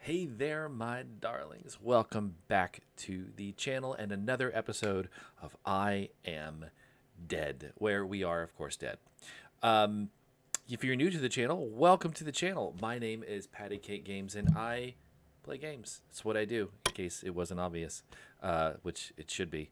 Hey there, my darlings. Welcome back to the channel and another episode of I Am Dead, where we are, of course, dead. If you're new to the channel, welcome to the channel. My name is Patty Cake Games, and I play games. That's what I do, in case it wasn't obvious, which it should be.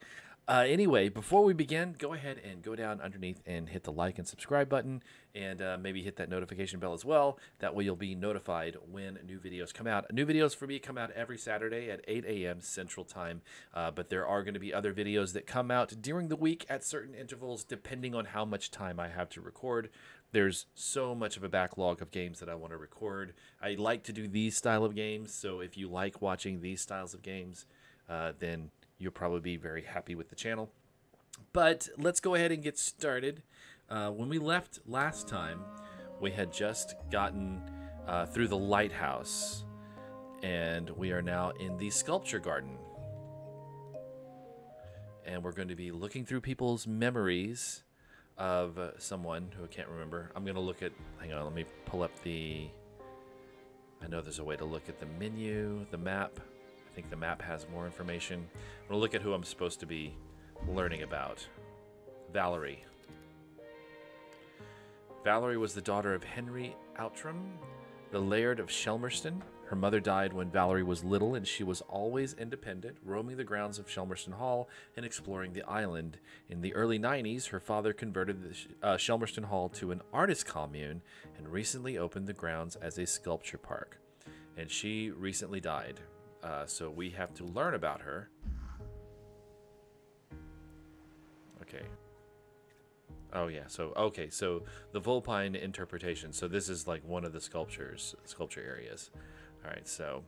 Anyway, before we begin, go ahead and go down underneath and hit the like and subscribe button, and maybe hit that notification bell as well. That way you'll be notified when new videos come out. New videos for me come out every Saturday at 8 a.m. Central Time, but there are going to be other videos that come out during the week at certain intervals, depending on how much time I have to record. There's so much of a backlog of games that I want to record. I like to do these style of games, so if you like watching these styles of games, then you'll probably be very happy with the channel. But let's go ahead and get started. When we left last time, we had just gotten through the lighthouse, and we are now in the sculpture garden. And we're going to be looking through people's memories of someone who I can't remember. I'm going to look at, hang on, let me pull up the, I know there's a way to look at the menu, the map. I think the map has more information. I'm going to look at who I'm supposed to be learning about. Valerie. Valerie was the daughter of Henry Outram, the Laird of Shelmerston. Her mother died when Valerie was little, and she was always independent, roaming the grounds of Shelmerston Hall and exploring the island. In the early 90s, her father converted the Shelmerston Hall to an artist commune and recently opened the grounds as a sculpture park. And she recently died. So we have to learn about her. Okay. Oh yeah. So okay. So the Vulpine interpretation. So this is like one of the sculpture areas. All right. So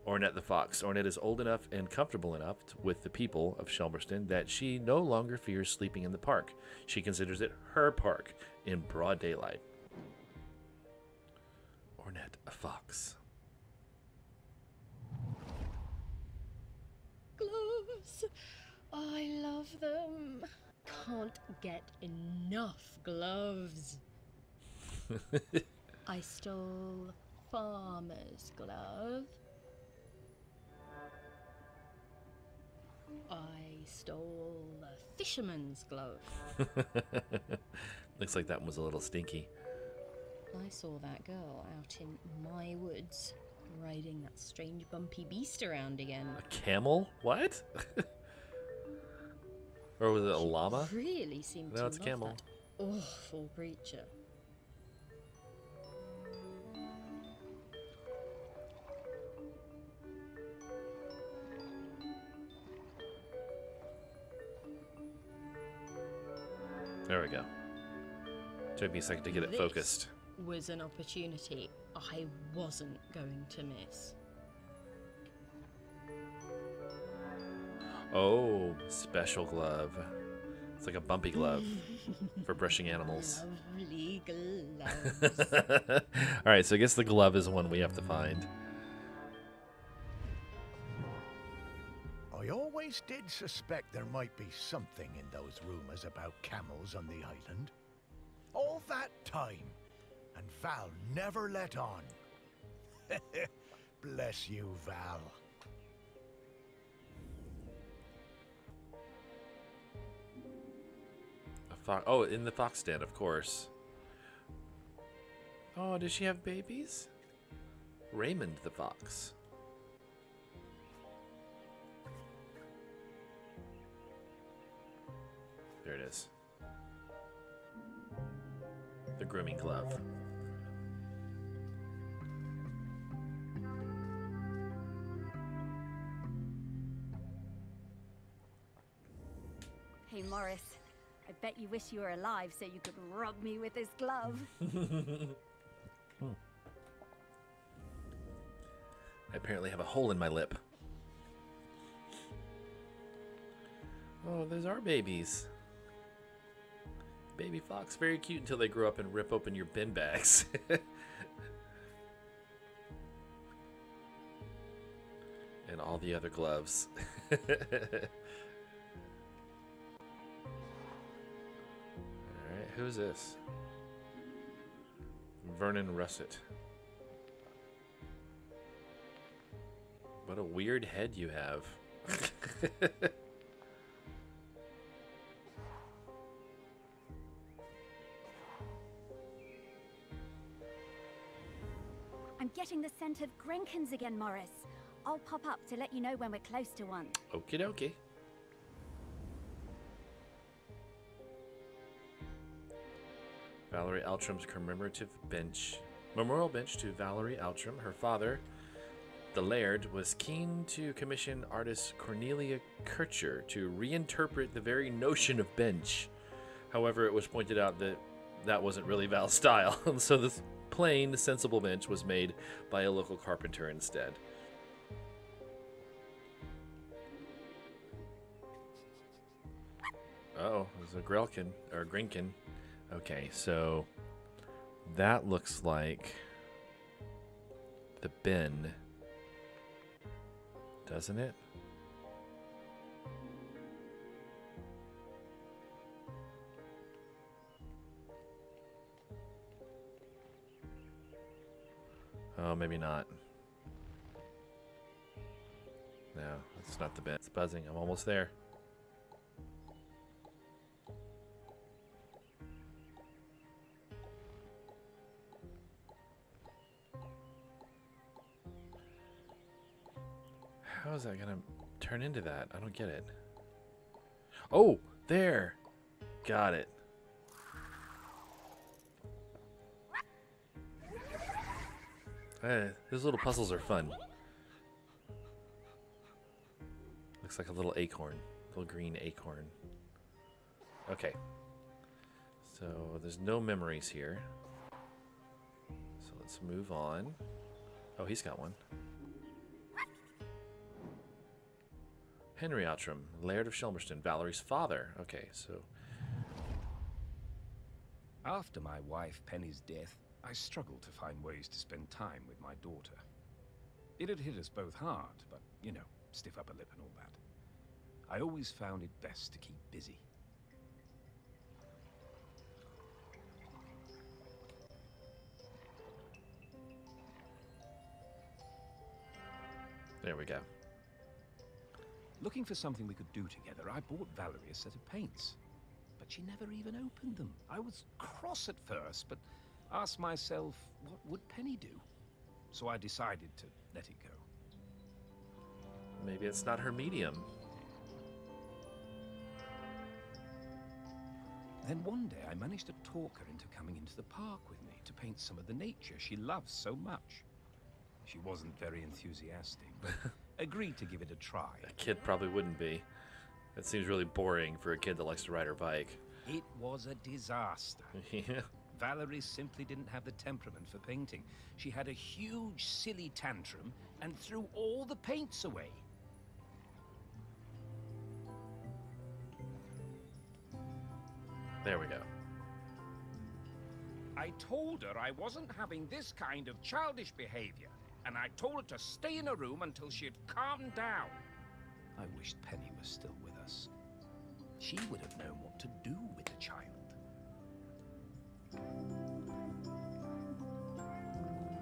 Ornette the fox. Ornette is old enough and comfortable enough with the people of Shelmerston that she no longer fears sleeping in the park. She considers it her park in broad daylight. Ornette a fox. Gloves! I love them. Can't get enough gloves. I stole farmer's glove. I stole the fisherman's glove. Looks like that one was a little stinky. I saw that girl out in my woods, riding that strange bumpy beast around again. A camel? What? Or was it a llama? Really seemed to No, it's a love camel. that awful creature. There we go. Took me a second to get it This focused. was an opportunity I wasn't going to miss. Oh, special glove. It's like a bumpy glove for brushing animals. Lovely gloves. Alright, so I guess the glove is one we have to find. I always did suspect there might be something in those rumors about camels on the island. All that time, and Val never let on. Bless you, Val. Oh, in the fox den, of course. Oh, does she have babies? Raymond the fox. There it is. The grooming glove. Hey, Morris. I bet you wish you were alive so you could rub me with this glove. I apparently have a hole in my lip. Oh, those are babies. Baby fox, very cute until they grow up and rip open your bin bags. And all the other gloves. Alright, who's this? Vernon Russet. What a weird head you have. I'm getting the scent of Grinkins again, Morris. I'll pop up to let you know when we're close to one. Okie dokie. Valeria Outram's commemorative bench. Memorial bench to Valerie Outram. Her father, the Laird, was keen to commission artist Cornelia Kircher to reinterpret the very notion of bench. However, it was pointed out that that wasn't really Val's style, so this plain, sensible bench was made by a local carpenter instead. Oh, there's a Grelkin, or Grinkin. Okay, so that looks like the bin, doesn't it? Oh, maybe not. No, it's not the bin. It's buzzing. I'm almost there. How is that gonna turn into that? I don't get it. Oh, there. Got it. Those little puzzles are fun. Looks like a little acorn. Little green acorn. Okay. So there's no memories here. So let's move on. Oh, he's got one. Henry Outram, Laird of Shelmerston, Valerie's father. Okay, so... After my wife Penny's death, I struggled to find ways to spend time with my daughter. It had hit us both hard, but, you know, stiff upper lip and all that. I always found it best to keep busy. There we go. Looking for something we could do together, I bought Valerie a set of paints. But she never even opened them. I was cross at first, but asked myself, what would Penny do? So I decided to let it go. Maybe it's not her medium. Then one day I managed to talk her into coming into the park with me to paint some of the nature she loves so much. She wasn't very enthusiastic, but agreed to give it a try. A kid probably wouldn't be. It seems really boring for a kid that likes to ride her bike. It was a disaster. Yeah. Valerie simply didn't have the temperament for painting. She had a huge, silly tantrum and threw all the paints away. There we go. I told her I wasn't having this kind of childish behavior, and I told her to stay in her room until she had calmed down. I wished Penny was still with us. She would have known what to do with the child.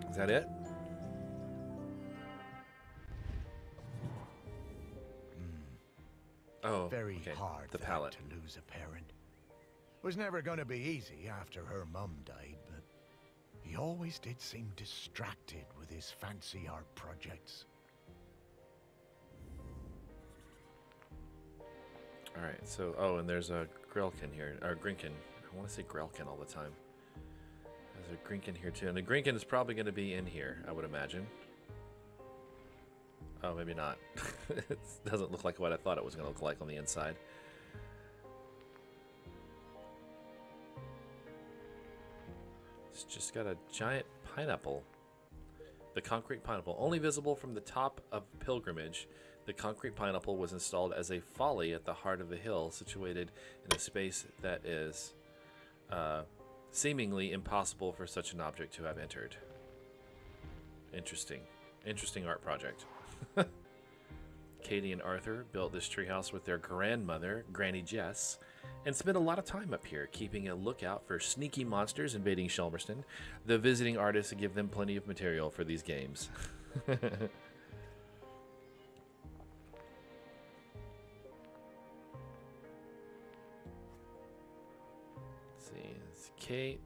Is that it? Oh, Very okay. hard The thing palette. to lose a parent. Was never going to be easy after her mum died, but he always did seem distracted with his fancy art projects. All right. So, oh, and there's a Grelkin here, or Grinkin. I want to say Grelkin all the time. There's a Grinkin here too, and the Grinkin is probably going to be in here, I would imagine. Oh, maybe not. It doesn't look like what I thought it was going to look like on the inside. It's just got a giant pineapple. The concrete pineapple, only visible from the top of Pilgrimage. The concrete pineapple was installed as a folly at the heart of the hill, situated in a space that is seemingly impossible for such an object to have entered. Interesting. Interesting art project. Katie and Arthur built this treehouse with their grandmother, Granny Jess, and spent a lot of time up here, keeping a lookout for sneaky monsters invading Shelmerston. The visiting artists give them plenty of material for these games. Kate.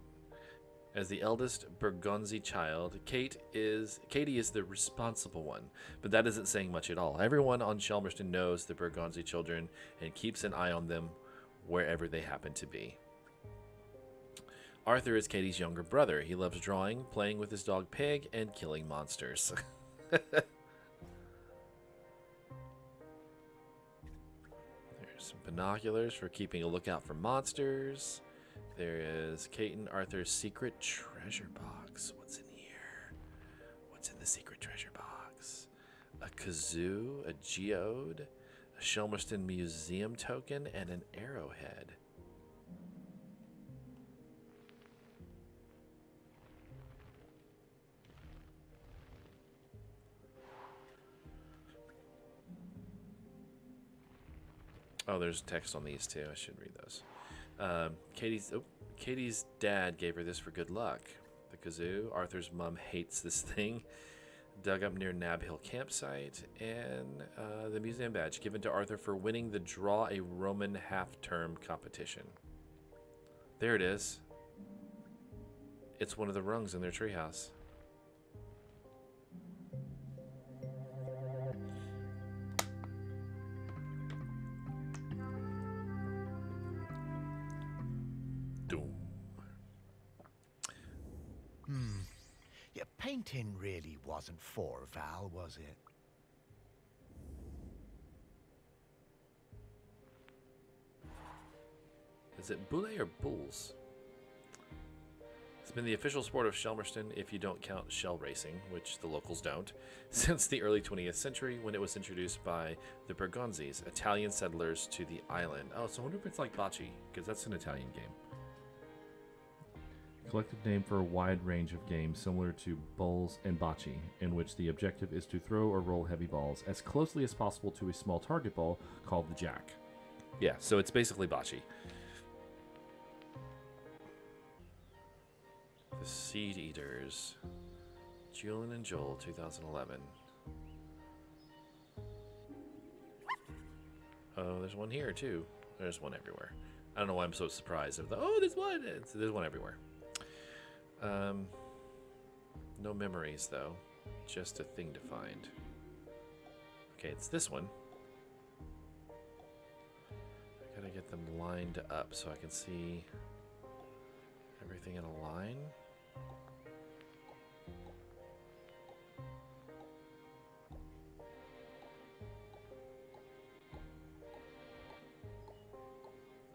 As the eldest Bergonzi child, Katie is the responsible one, but that isn't saying much at all. Everyone on Shelmerston knows the Bergonzi children and keeps an eye on them wherever they happen to be. Arthur is Katie's younger brother. He loves drawing, playing with his dog Pig, and killing monsters. There's some binoculars for keeping a lookout for monsters. There is Kate and Arthur's secret treasure box. What's in here? What's in the secret treasure box? A kazoo, a geode, a Shelmerston Museum token, and an arrowhead. Oh, there's text on these too. I should read those. Katie's dad gave her this for good luck. The kazoo. Arthur's mom hates this thing. Dug up near Nab Hill campsite. And the museum badge given to Arthur for winning the Draw a Roman half-term competition. There it is. It's one of the rungs in their treehouse. Yeah, painting really wasn't for Val, was it? Is it boule or bulls? It's been the official sport of Shelmerston, if you don't count shell racing, which the locals don't, since the early 20th century when it was introduced by the Bergonzis, Italian settlers to the island. Oh, so I wonder if it's like bocce, because that's an Italian game. Collective name for a wide range of games similar to bowls and bocce, in which the objective is to throw or roll heavy balls as closely as possible to a small target ball called the jack. Yeah, so it's basically bocce. The Seed Eaters. Julian and Joel, 2011. Oh, there's one here, too. There's one everywhere. I don't know why I'm so surprised. Oh, there's one! There's one everywhere. No memories, though. Just a thing to find. Okay, it's this one. I gotta get them lined up so I can see everything in a line.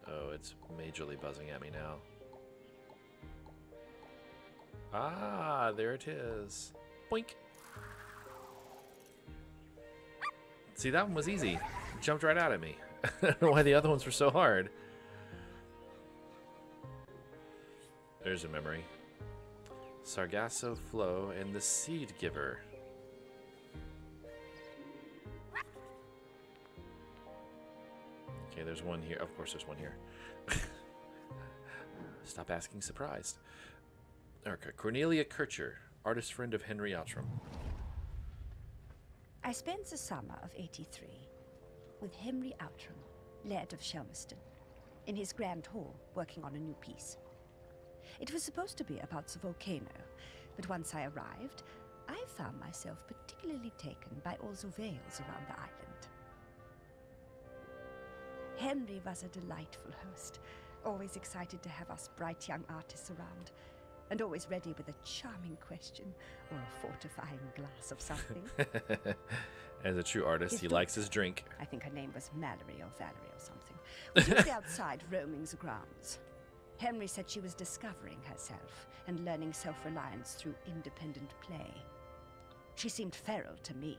Oh, it's majorly buzzing at me now. Ah, there it is. Boink. See, that one was easy. It jumped right out at me. I don't know why the other ones were so hard. There's a memory. Sargasso Flow and the Seed Giver. Okay, there's one here. Of course there's one here. Stop asking surprised. Okay, Cornelia Kircher, artist friend of Henry Outram. I spent the summer of '83 with Henry Outram, Laird of Shelmerston, in his grand hall working on a new piece. It was supposed to be about the volcano, but once I arrived, I found myself particularly taken by all the vales around the island. Henry was a delightful host, always excited to have us bright young artists around, and always ready with a charming question or a fortifying glass of something. As a true artist, he likes his drink. I think her name was Mallory or Valerie or something. Was usually outside roaming the grounds. Henry said she was discovering herself and learning self-reliance through independent play. She seemed feral to me.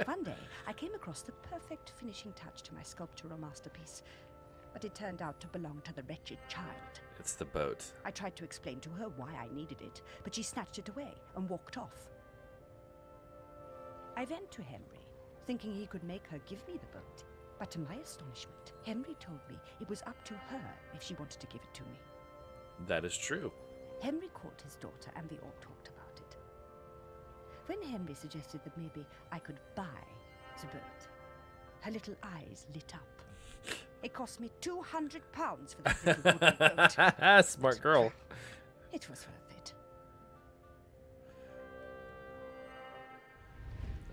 One day, I came across the perfect finishing touch to my sculptural masterpiece, but it turned out to belong to the wretched child. It's the boat. I tried to explain to her why I needed it, but she snatched it away and walked off. I went to Henry, thinking he could make her give me the boat. But to my astonishment, Henry told me it was up to her if she wanted to give it to me. That is true. Henry called his daughter and we all talked about it. When Henry suggested that maybe I could buy the boat, her little eyes lit up. It cost me £200 for that little wooden boat. Smart girl. It was worth it.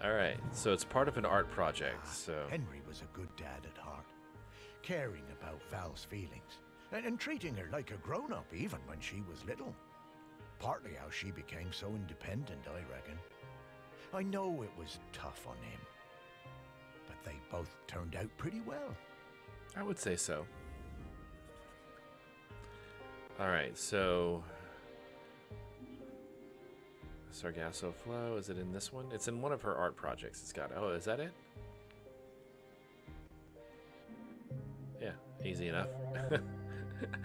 All right, so it's part of an art project. So Henry was a good dad at heart, caring about Val's feelings, and treating her like a grown-up even when she was little. Partly how she became so independent, I reckon. I know it was tough on him, but they both turned out pretty well. I would say so. All right, so Sargasso Flow, is it in this one? It's in one of her art projects. It's got, oh, is that it? Yeah, easy enough.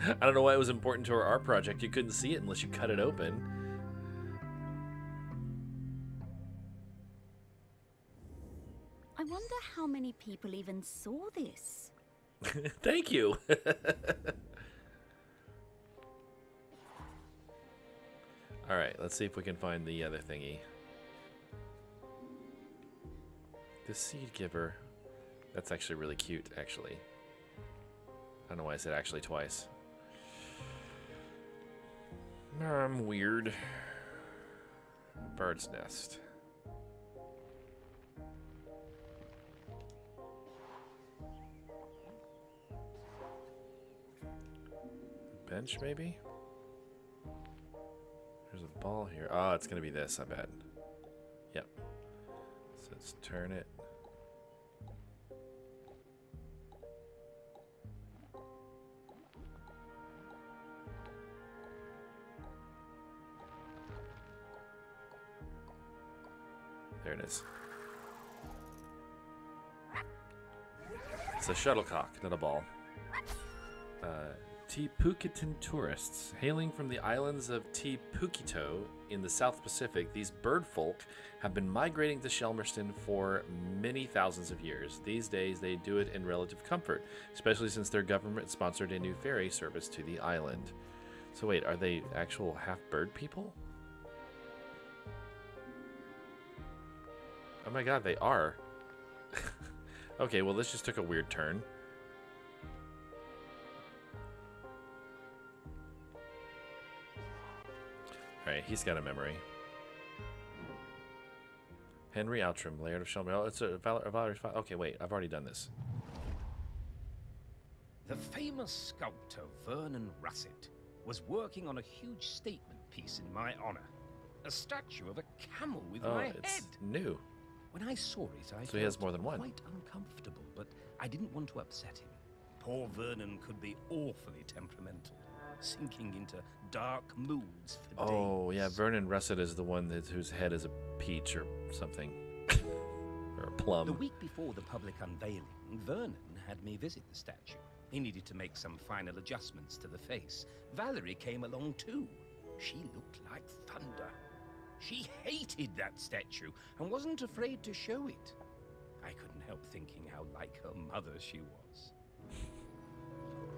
I don't know why it was important to her art project. You couldn't see it unless you cut it open. I wonder how many people even saw this. Thank you. All right, let's see if we can find the other thingy. The Seed Giver. That's actually really cute, actually. I don't know why I said actually twice. I'm weird. Bird's Nest. Bench, maybe? There's a ball here. Oh, it's going to be this, I bet. Yep. So let's turn it. There it is. It's a shuttlecock, not a ball. Tipukitan tourists. Hailing from the islands of Tipukito in the South Pacific, these bird folk have been migrating to Shelmerston for many thousands of years. These days, they do it in relative comfort, especially since their government sponsored a new ferry service to the island. So wait, are they actual half-bird people? Oh my god, they are. Okay, well, this just took a weird turn. Alright, he's got a memory. Henry Outram, Laird of Shelmer. Oh, it's a Valerie's file. Okay, wait, I've already done this. The famous sculptor Vernon Russet was working on a huge statement piece in my honor. A statue of a camel with my it's head. new. When I saw it, I So he has felt more than one. quite uncomfortable, but I didn't want to upset him. Poor Vernon could be awfully temperamental, sinking into dark moods for days. Oh, yeah, Vernon Russet is the one whose head is a peach or something. Or a plum. The week before the public unveiling, Vernon had me visit the statue. He needed to make some final adjustments to the face. Valerie came along too. She looked like thunder. She hated that statue and wasn't afraid to show it. I couldn't help thinking how like her mother she was.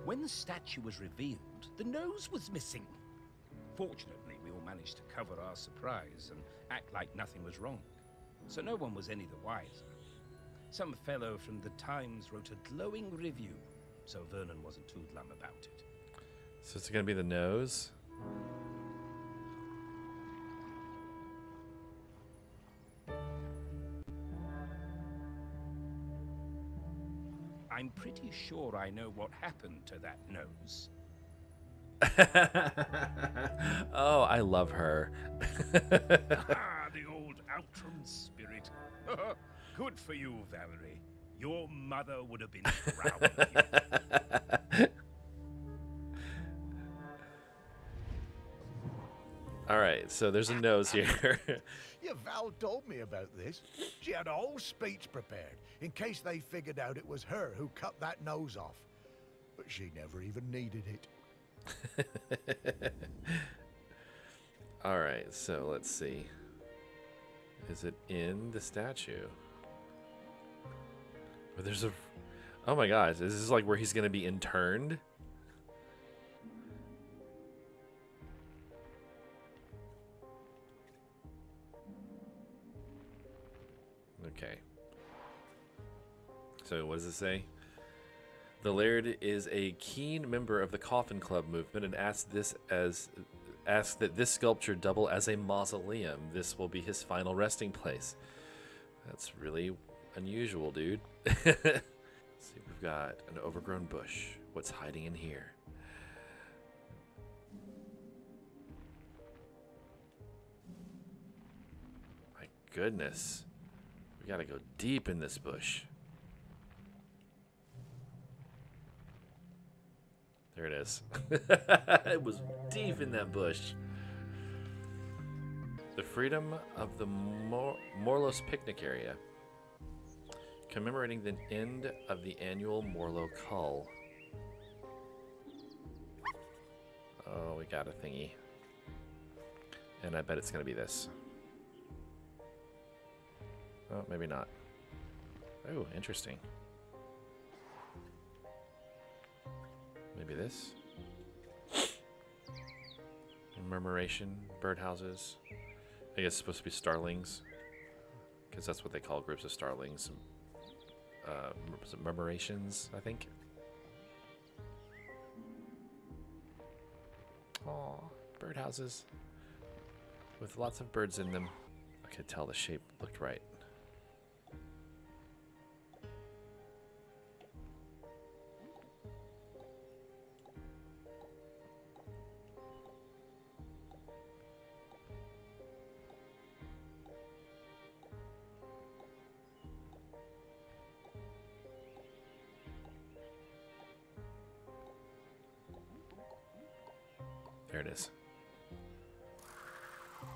When the statue was revealed, the nose was missing. Fortunately, we all managed to cover our surprise and act like nothing was wrong, so no one was any the wiser. Some fellow from the Times wrote a glowing review, so Vernon wasn't too glum about it. So it's going to be the nose? I'm pretty sure I know what happened to that nose. Oh, I love her. Ah, the old Outram spirit. Good for you, Valerie. Your mother would have been proud of you. All right, so there's a nose here. Yeah, Val told me about this. She had a whole speech prepared in case they figured out it was her who cut that nose off. But she never even needed it. All right, so let's see. Is it in the statue? But there's a... Oh my gosh, is this like where he's going to be interned? Okay. So what does it say? The Laird is a keen member of the Coffin Club movement and asks that this sculpture double as a mausoleum. This will be his final resting place. That's really unusual, dude. Let's see, we've got an overgrown bush. What's hiding in here? My goodness. We gotta go deep in this bush. There it is. It was deep in that bush. The freedom of the Morlos picnic area. Commemorating the end of the annual Morlo Cull. Oh, we got a thingy. And I bet it's going to be this. Oh, maybe not. Oh, interesting. Maybe this. Murmuration, birdhouses. I guess it's supposed to be starlings. Because that's what they call groups of starlings. Murmurations, I think. Aw, birdhouses. With lots of birds in them. I could tell the shape looked right. There it is.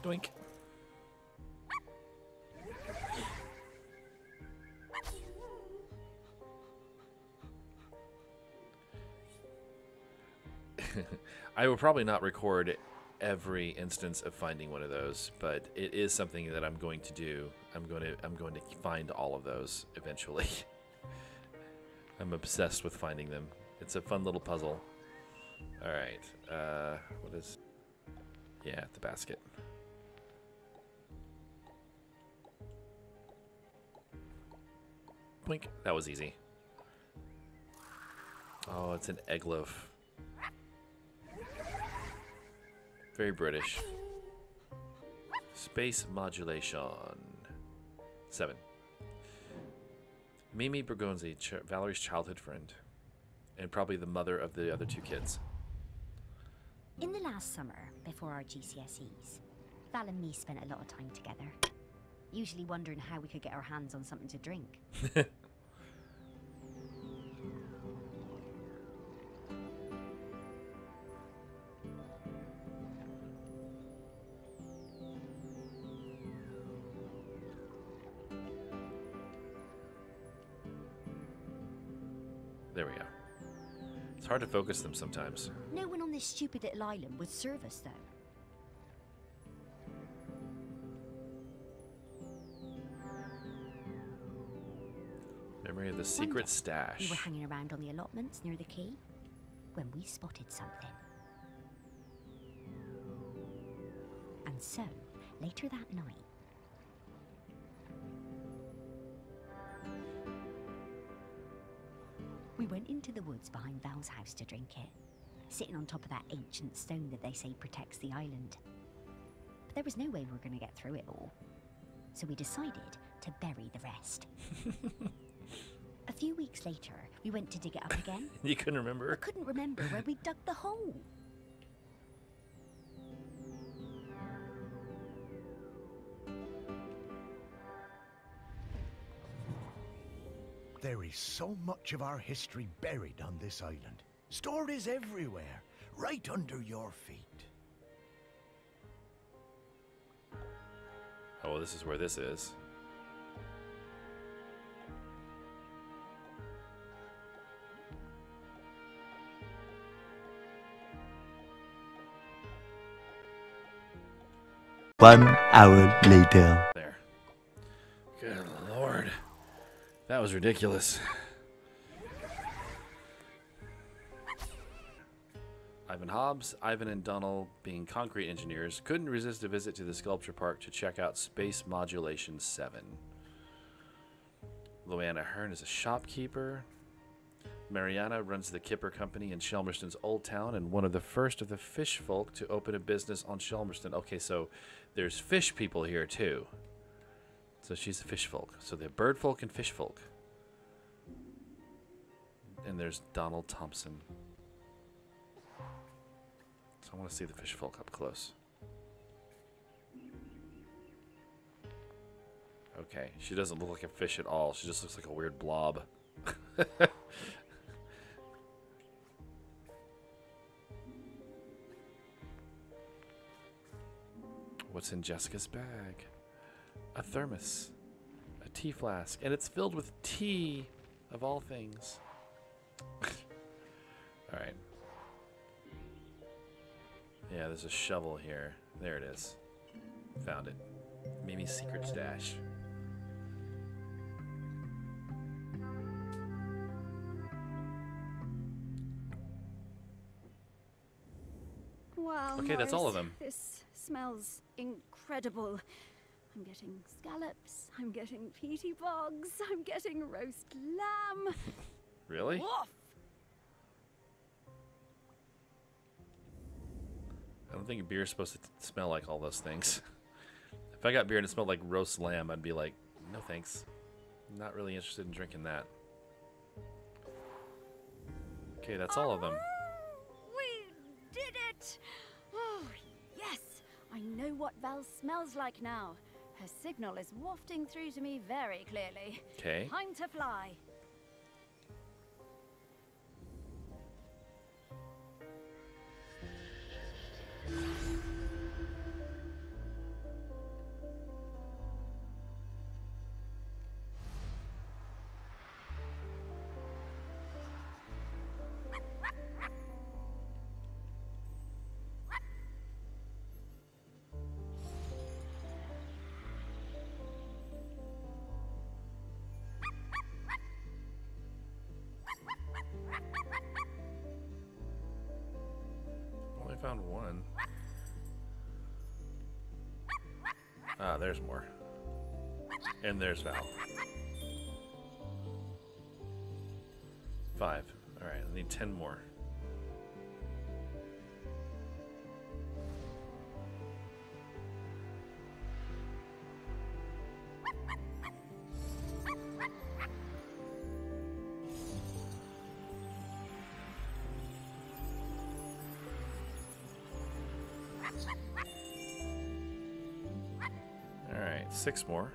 Doink. I will probably not record every instance of finding one of those, but it is something that I'm going to do. I'm going to find all of those eventually. I'm obsessed with finding them. It's a fun little puzzle. All right. What is? Yeah, the basket. Blink. That was easy. Oh, it's an egg loaf. Very British. Space modulation. 7. Mimi Bergonzi, Valerie's childhood friend, and probably the mother of the other 2 kids. In the last summer, before our GCSEs, Val and me spent a lot of time together. Usually wondering how we could get our hands on something to drink. There we go. It's hard to focus them sometimes. No one on this stupid little island would serve us, though. Memory of the secret stash. We were hanging around on the allotments near the quay when we spotted something. And so, later that night, we went into the woods behind Val's house to drink it, sitting on top of that ancient stone that they say protects the island. But there was no way we were going to get through it all. So we decided to bury the rest. A few weeks later, we went to dig it up again. You couldn't remember? I couldn't remember where we dug the hole. There is so much of our history buried on this island. Stories everywhere, right under your feet. Oh, well, this is where this is. One hour later. There. Good Lord. That was ridiculous. Ivan Hobbs, Ivan and Donald, being concrete engineers, couldn't resist a visit to the sculpture park to check out Space Modulation 7. Luana Hearn is a shopkeeper. Mariana runs the Kipper Company in Shelmerston's Old Town and one of the first of the fish folk to open a business on Shelmerston. Okay, so there's fish people here too. So she's a fish folk. So they're bird folk and fish folk. And there's Donald Thompson. So I want to see the fish folk up close. Okay, she doesn't look like a fish at all. She just looks like a weird blob. What's in Jessica's bag? A thermos. A tea flask. And it's filled with tea, of all things. Alright. Yeah, there's a shovel here. There it is. Found it. Mimi's secret stash. Wow. Okay, that's all of them. This smells incredible. I'm getting scallops, I'm getting peaty bogs, I'm getting roast lamb. Really? Woof! I don't think beer is supposed to smell like all those things. If I got beer and it smelled like roast lamb, I'd be like, no thanks. I'm not really interested in drinking that. Okay, that's all of them. We did it! Oh, yes! I know what Val smells like now. Her signal is wafting through to me very clearly. Okay. Time to fly. Only found one. Ah, there's more. And there's Val. 5. Alright, I need 10 more. Alright, 6 more.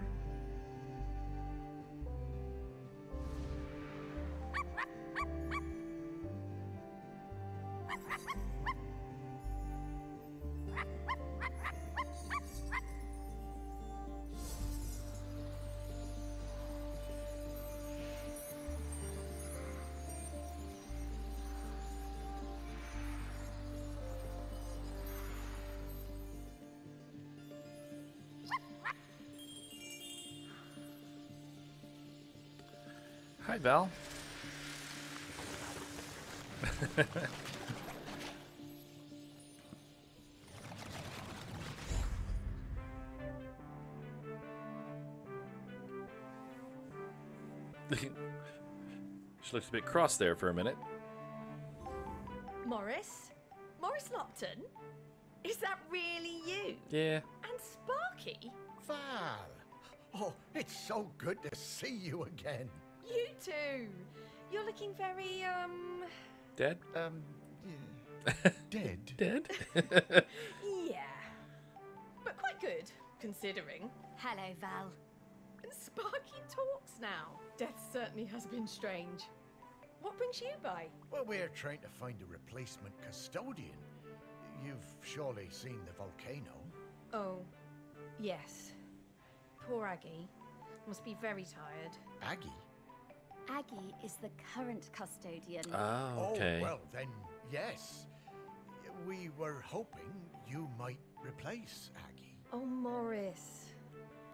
Hi, Val. She looks a bit cross there for a minute. Morris? Morris Lopton? Is that really you? Yeah. And Sparky? Val! Oh, it's so good to see you again. You too. You're looking very, Dead? Yeah. Dead? Dead? yeah. But quite good, considering. Hello, Val. And Sparky talks now. Death certainly has been strange. What brings you by? Well, we're trying to find a replacement custodian. You've surely seen the volcano. Oh, yes. Poor Aggie. Must be very tired. Aggie? Aggie is the current custodian. Oh, okay. Oh, well, then, yes. We were hoping you might replace Aggie. Oh, Morris.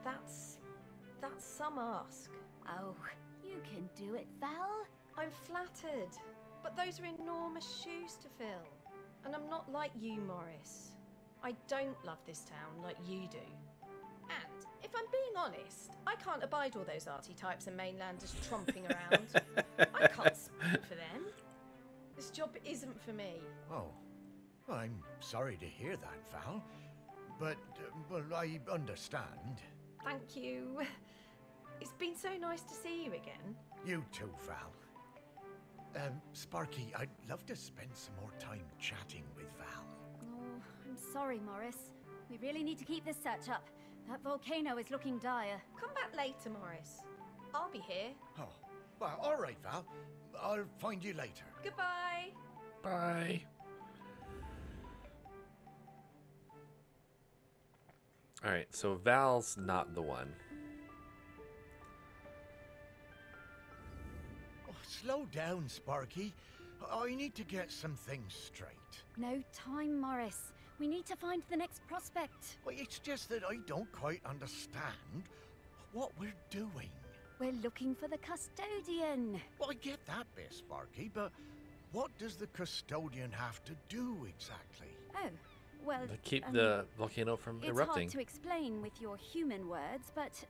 That's some ask. Oh, you can do it, Val. I'm flattered, but those are enormous shoes to fill. And I'm not like you, Morris. I don't love this town like you do. And if if I'm being honest, I can't abide all those arty types and mainlanders tromping around. I can't speak for them. This job isn't for me. Oh, well, I'm sorry to hear that, Val. But, well, I understand. Thank you. It's been so nice to see you again. You too, Val. Sparky, I'd love to spend some more time chatting with Val. Oh, I'm sorry, Morris. We really need to keep this search up. That volcano is looking dire. Come back later, Morris. I'll be here. Oh, well, all right, Val. I'll find you later. Goodbye. Bye. All right, so Val's not the one. Oh, slow down, Sparky. I need to get some things straight. No time, Morris. We need to find the next prospect. Well, it's just that I don't quite understand what we're doing. We're looking for the custodian. Well, I get that bit, Sparky, but what does the custodian have to do exactly? Oh, well, To keep the volcano from it's erupting. hard to explain with your human words, but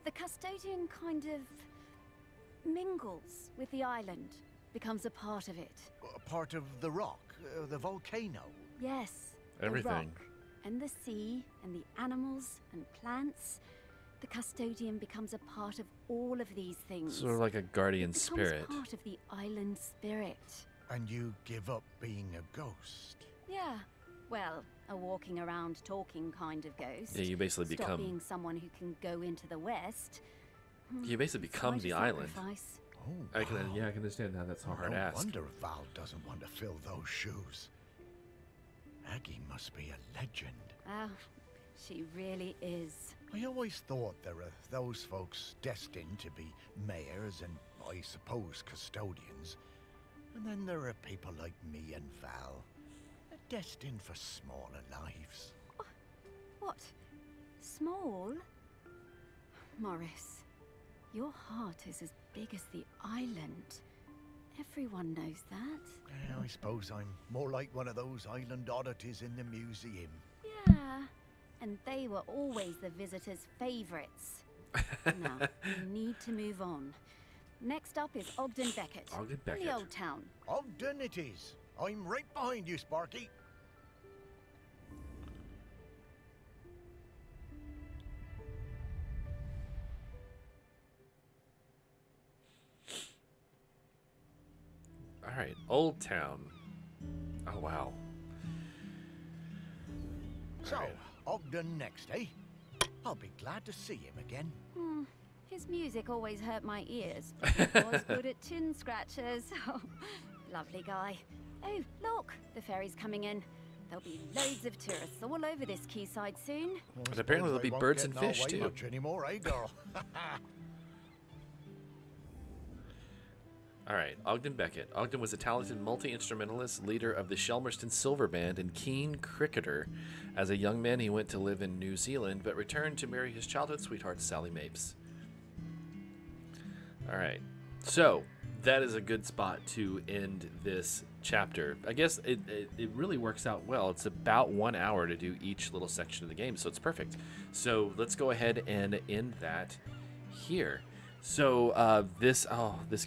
the custodian kind of mingles with the island, becomes a part of it. A part of the rock, the volcano. Yes. Everything. The rock and the sea and the animals and plants. The custodian becomes a part of all of these things. Sort of like a guardian It becomes spirit. part of the island spirit. And you give up being a ghost. Yeah. Well, a walking around talking kind of ghost. Yeah, you basically Stop become. being someone who can go into the west. You basically become Quite a the island. sacrifice. Oh, I can understand how that's a hard no ask. wonder Val doesn't want to fill those shoes. Aggie must be a legend. Oh, she really is. I always thought there were those folks destined to be mayors and, I suppose, custodians. And then there are people like me and Val, destined for smaller lives. What? Small? Morris, your heart is as big as the island. Everyone knows that. Yeah, I suppose I'm more like one of those island oddities in the museum. Yeah. And they were always the visitors' favorites. Now, we need to move on. Next up is Ogden Beckett. Ogden In Beckett. the Old Town. Ogden it is. I'm right behind you, Sparky. All right, Old Town. Oh wow. So, Alright. Ogden next, eh? I'll be glad to see him again. His music always hurt my ears, but he was good at tune scratchers. Oh, lovely guy. Oh, look, the ferry's coming in. There'll be loads of tourists all over this quayside soon. But apparently there'll be birds and fish, too. Much anymore, eh, girl? All right, Ogden Beckett. Ogden was a talented multi-instrumentalist, leader of the Shelmerston Silver Band, and keen cricketer. As a young man, he went to live in New Zealand, but returned to marry his childhood sweetheart, Sally Mapes. All right, so that is a good spot to end this chapter. I guess it really works out well. It's about 1 hour to do each little section of the game, so it's perfect. So let's go ahead and end that here. So this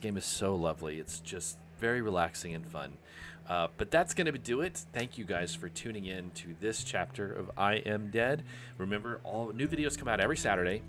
game is so lovely. It's just very relaxing and fun. But that's going to do it. Thank you guys for tuning in to this chapter of I Am Dead. Remember, all new videos come out every Saturday.